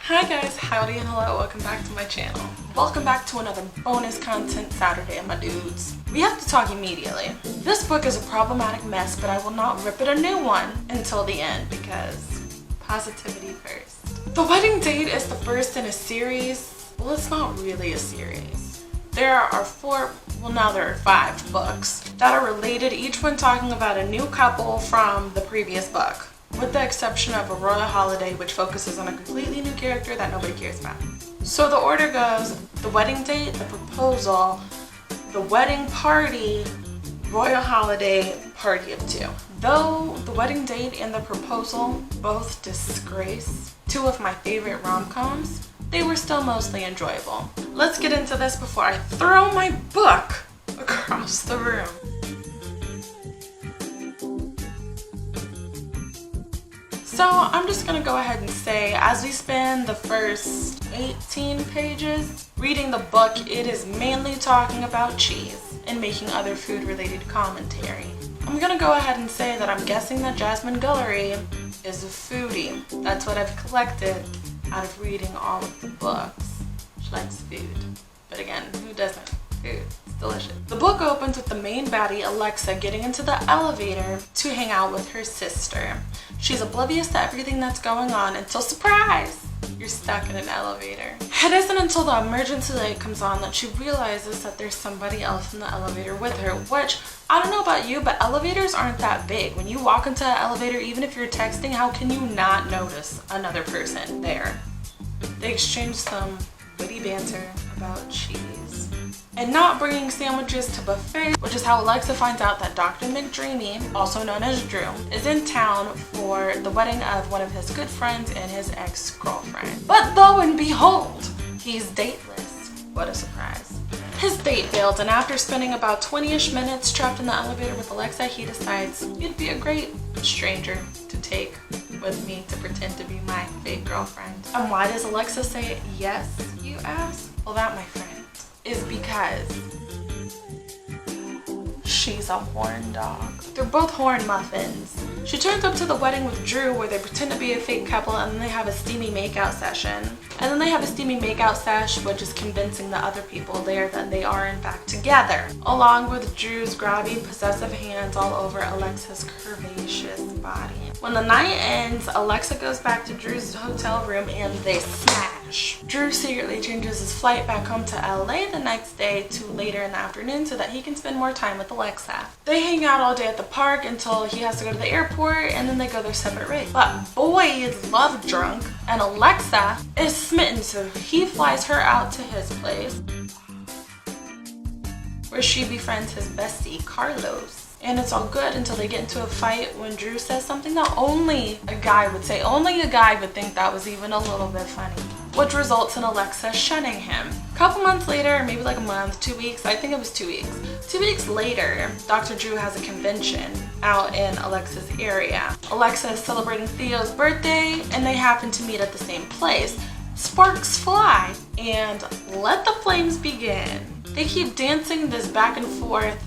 Hi guys, howdy and hello, welcome back to my channel. Welcome back to another bonus content Saturday, my dudes. We have to talk immediately. This book is a problematic mess, but I will not rip it a new one until the end because positivity first. The Wedding Date is the first in a series. Well, it's not really a series. There are five books that are related, each one talking about a new couple from the previous book, with the exception of A Royal Holiday, which focuses on a completely new character that nobody cares about. So the order goes: The Wedding Date, The Proposal, The Wedding Party, Royal Holiday, Party of Two. Though The Wedding Date and The Proposal both disgrace two of my favorite rom-coms, they were still mostly enjoyable. Let's get into this before I throw my book across the room. So I'm just gonna go ahead and say, as we spend the first 18 pages reading the book, it is mainly talking about cheese and making other food related commentary. I'm gonna go ahead and say that I'm guessing that Jasmine Guillory is a foodie. That's what I've collected out of reading all of the books. She likes food. But again, who doesn't? Food. It's delicious. The book opens with the main baddie, Alexa, getting into the elevator to hang out with her sister. She's oblivious to everything that's going on until, surprise, you're stuck in an elevator. It isn't until the emergency light comes on that she realizes that there's somebody else in the elevator with her, which, I don't know about you, but elevators aren't that big. When you walk into an elevator, even if you're texting, how can you not notice another person there? They exchange some witty banter about cheese and not bringing sandwiches to buffet, which is how Alexa finds out that Dr. McDreamy, also known as Drew, is in town for the wedding of one of his good friends and his ex-girlfriend. But lo and behold, he's dateless. What a surprise. His date fails, and after spending about 20-ish minutes trapped in the elevator with Alexa, he decides he'd be a great stranger to take with me to pretend to be my fake girlfriend. And why does Alexa say yes, you ask? Well, that, my friend, is because she's a horn dog. They're both horn muffins. She turns up to the wedding with Drew, where they pretend to be a fake couple, and then they have a steamy makeout session. And then they have a steamy makeout sesh, which is convincing the other people there that they are in fact together, along with Drew's grabby, possessive hands all over Alexa's curvaceous body. When the night ends, Alexa goes back to Drew's hotel room and they smash. Drew secretly changes his flight back home to LA the next day to later in the afternoon so that he can spend more time with Alexa. They hang out all day at the park until he has to go to the airport, and then they go their separate ways. But boy is love drunk, and Alexa is smitten, so he flies her out to his place, where she befriends his bestie, Carlos. And it's all good until they get into a fight when Drew says something that only a guy would say. Only a guy would think that was even a little bit funny, which results in Alexa shunning him. A couple months later, maybe like a month, 2 weeks, I think it was 2 weeks. 2 weeks later, Dr. Drew has a convention out in Alexa's area. Alexa is celebrating Theo's birthday, and they happen to meet at the same place. Sparks fly, and let the flames begin. They keep dancing this back and forth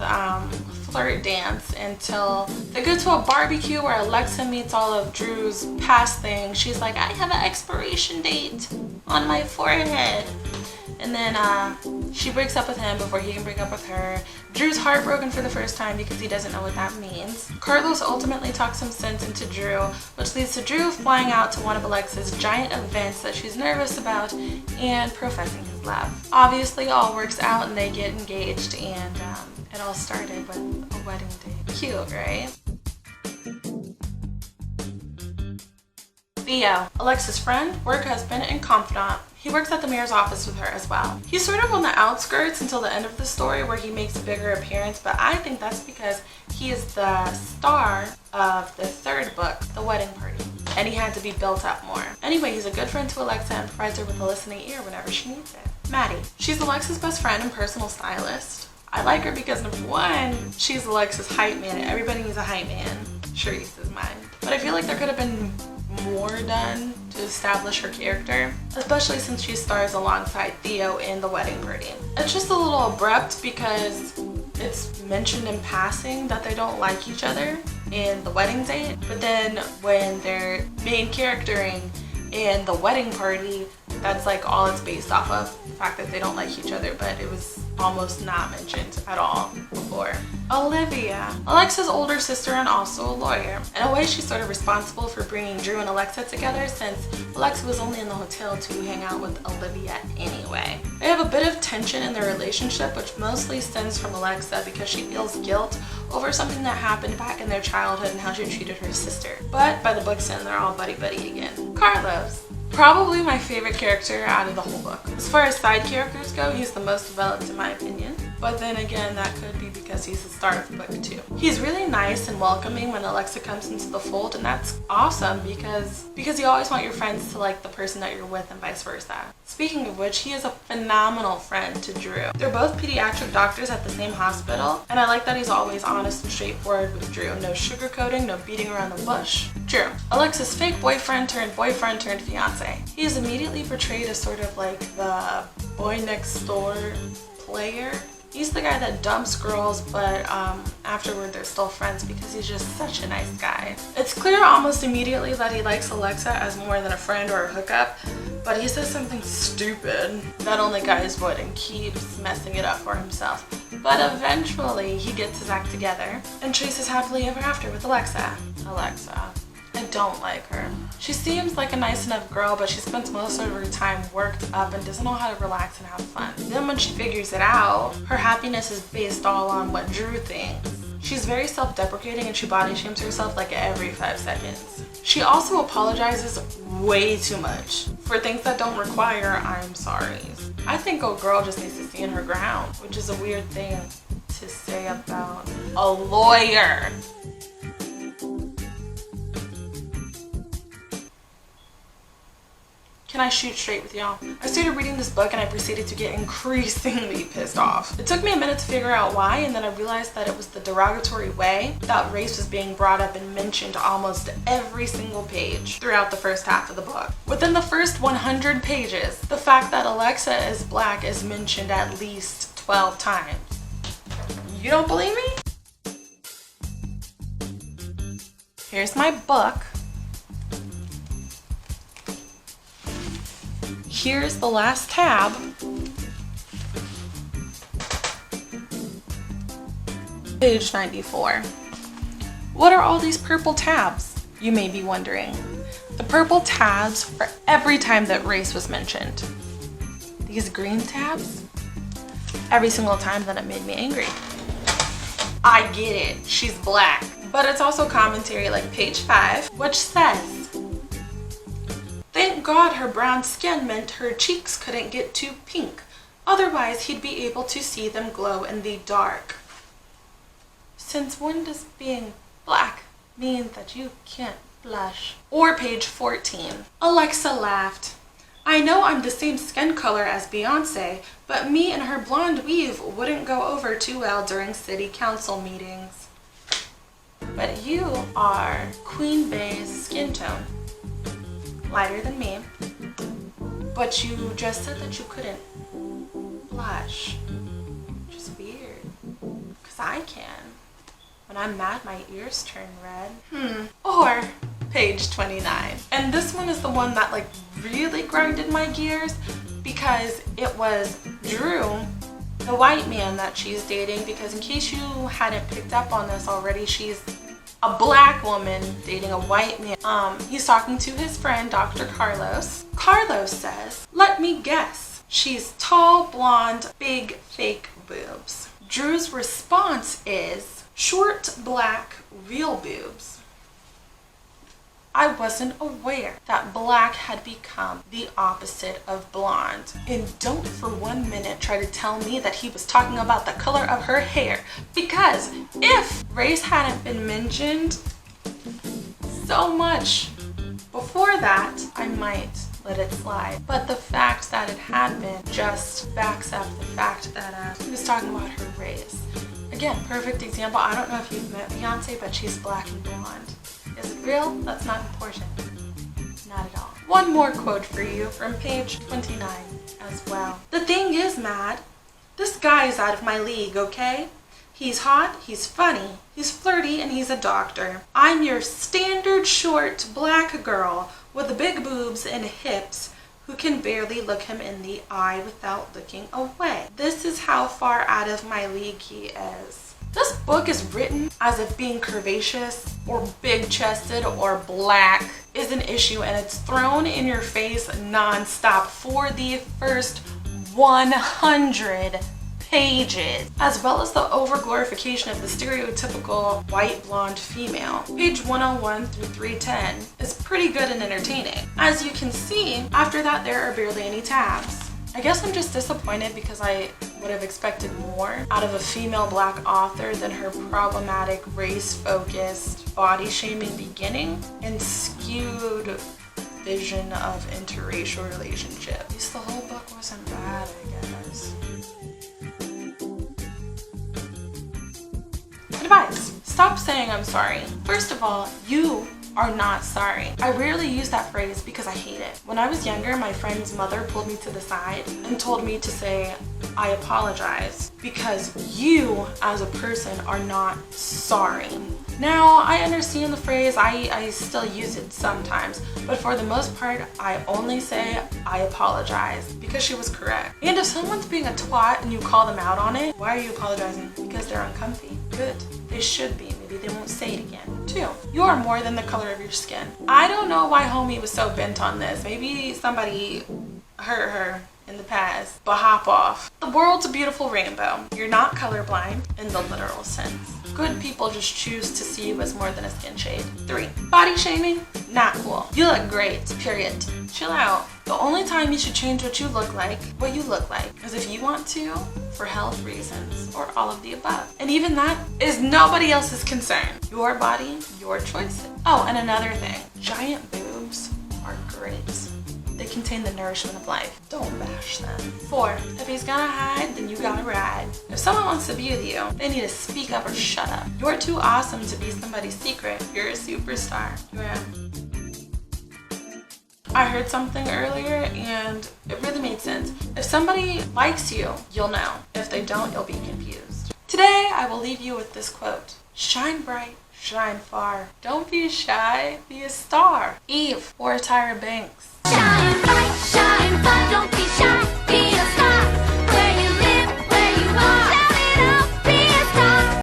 flirt dance until they go to a barbecue where Alexa meets all of Drew's past things. She's like, I have an expiration date on my forehead. And then she breaks up with him before he can break up with her. Drew's heartbroken for the first time because he doesn't know what that means. Carlos ultimately talks some sense into Drew, which leads to Drew flying out to one of Alexa's giant events that she's nervous about and professing his love. Obviously, all works out and they get engaged, and it all started with a wedding day. Cute, right? Theo, Alexa's friend, work husband, and confidant. He works at the mayor's office with her as well. He's sort of on the outskirts until the end of the story, where he makes a bigger appearance, but I think that's because he is the star of the third book, The Wedding Party, and he had to be built up more. Anyway, he's a good friend to Alexa and provides her with a listening ear whenever she needs it. Maddie. She's Alexa's best friend and personal stylist. I like her because, number one, she's Alexa's hype man, and everybody needs a hype man. Charisse is mine. But I feel like there could have been more done to establish her character, especially since she stars alongside Theo in The Wedding Party. It's just a little abrupt because it's mentioned in passing that they don't like each other in The Wedding Date, but then when they're main charactering, in the wedding party, that's like all it's based off of, the fact that they don't like each other, but it was almost not mentioned at all before. Olivia, Alexa's older sister and also a lawyer. In a way, she's sort of responsible for bringing Drew and Alexa together, since Alexa was only in the hotel to hang out with Olivia anyway. They have a bit of tension in their relationship, which mostly stems from Alexa because she feels guilt over something that happened back in their childhood and how she treated her sister. But by the book's end, they're all buddy-buddy again. Carlos, probably my favorite character out of the whole book. As far as side characters go, he's the most developed in my opinion. But then again, that could be because he's the star of the book too. He's really nice and welcoming when Alexa comes into the fold, and that's awesome because you always want your friends to like the person that you're with and vice versa. Speaking of which, he is a phenomenal friend to Drew. They're both pediatric doctors at the same hospital, and I like that he's always honest and straightforward with Drew. No sugarcoating, no beating around the bush. Drew, Alexa's fake boyfriend turned fiance. He is immediately portrayed as sort of like the boy next door player. He's the guy that dumps girls, but afterward they're still friends because he's just such a nice guy. It's clear almost immediately that he likes Alexa as more than a friend or a hookup, but he says something stupid that only guys would and keeps messing it up for himself. But eventually he gets his act together and chases happily ever after with Alexa. I don't like her. She seems like a nice enough girl, but she spends most of her time worked up and doesn't know how to relax and have fun. Then when she figures it out, her happiness is based all on what Drew thinks. She's very self-deprecating and she body shames herself like every 5 seconds. She also apologizes way too much for things that don't require I'm sorries. I think a girl just needs to stand her ground, which is a weird thing to say about a lawyer. Can I shoot straight with y'all? I started reading this book and I proceeded to get increasingly pissed off. It took me a minute to figure out why, and then I realized that it was the derogatory way that race was being brought up and mentioned almost every single page throughout the first half of the book. Within the first 100 pages, the fact that Alexa is black is mentioned at least 12 times. You don't believe me? Here's my book. Here's the last tab. Page 94. What are all these purple tabs? You may be wondering. The purple tabs are every time that race was mentioned. These green tabs? Every single time that it made me angry. I get it, she's black. But it's also commentary like page 5, which says, "Thank God her brown skin meant her cheeks couldn't get too pink. Otherwise, he'd be able to see them glow in the dark." Since when does being black mean that you can't blush? Or page 14. Alexa laughed. "I know I'm the same skin color as Beyonce, but me and her blonde weave wouldn't go over too well during city council meetings." But you are Queen Bey's skin tone. Lighter than me, but you just said that you couldn't blush, which is weird, because I can. When I'm mad, my ears turn red. Or page 29. And this one is the one that like really grinded my gears, because it was Drew, the white man that she's dating, because in case you hadn't picked up on this already, she's a black woman dating a white man. He's talking to his friend, Dr. Carlos. Carlos says, "Let me guess. She's tall, blonde, big, fake boobs." Drew's response is, "Short, black, real boobs." I wasn't aware that black had become the opposite of blonde. And don't for 1 minute try to tell me that he was talking about the color of her hair, because if race hadn't been mentioned so much before that, I might let it slide. But the fact that it had been just backs up the fact that he was talking about her race. Again, perfect example. I don't know if you've met Beyonce, but she's black and blonde. Is it real? That's not important. Not at all. One more quote for you from page 29 as well. "The thing is, Mad, this guy is out of my league, okay? He's hot, he's funny, he's flirty, and he's a doctor. I'm your standard short black girl with the big boobs and hips who can barely look him in the eye without looking away. This is how far out of my league he is. This book is written as if being curvaceous or big-chested or black is an issue, and it's thrown in your face non-stop for the first 100 pages, as well as the overglorification of the stereotypical white blonde female. Page 101 through 310 is pretty good and entertaining. As you can see, after that there are barely any tabs. I guess I'm just disappointed because I would have expected more out of a female black author than her problematic race-focused body-shaming beginning and skewed vision of interracial relationships. At least the whole book wasn't bad, I guess. Advice: stop saying I'm sorry. First of all, you are not sorry. I rarely use that phrase because I hate it. When I was younger, my friend's mother pulled me to the side and told me to say, I apologize, because you as a person are not sorry. Now, I understand the phrase, I still use it sometimes, but for the most part, I only say I apologize because she was correct. And if someone's being a twat and you call them out on it, why are you apologizing? Because they're uncomfy. Good. They should be. Maybe they won't say it again. 2, you are more than the color of your skin. I don't know why homie was so bent on this. Maybe somebody hurt her in the past, but hop off. The world's a beautiful rainbow. You're not colorblind in the literal sense. Good people just choose to see you as more than a skin shade. 3, body shaming, not cool. You look great, period. Chill out. The only time you should change what you look like is if you want to, for health reasons, or all of the above. And even that is nobody else's concern. Your body, your choices. Oh, and another thing, giant boobs are great. They contain the nourishment of life. Don't bash them. 4, if he's gonna hide, then you gotta ride. If someone wants to be with you, they need to speak up or shut up. You're too awesome to be somebody's secret. You're a superstar. Yeah. I heard something earlier and it really made sense. If somebody likes you, you'll know. If they don't, you'll be confused. Today, I will leave you with this quote. Shine bright, shine far. Don't be shy, be a star. Eve or Tyra Banks. Shine bright, don't be shy.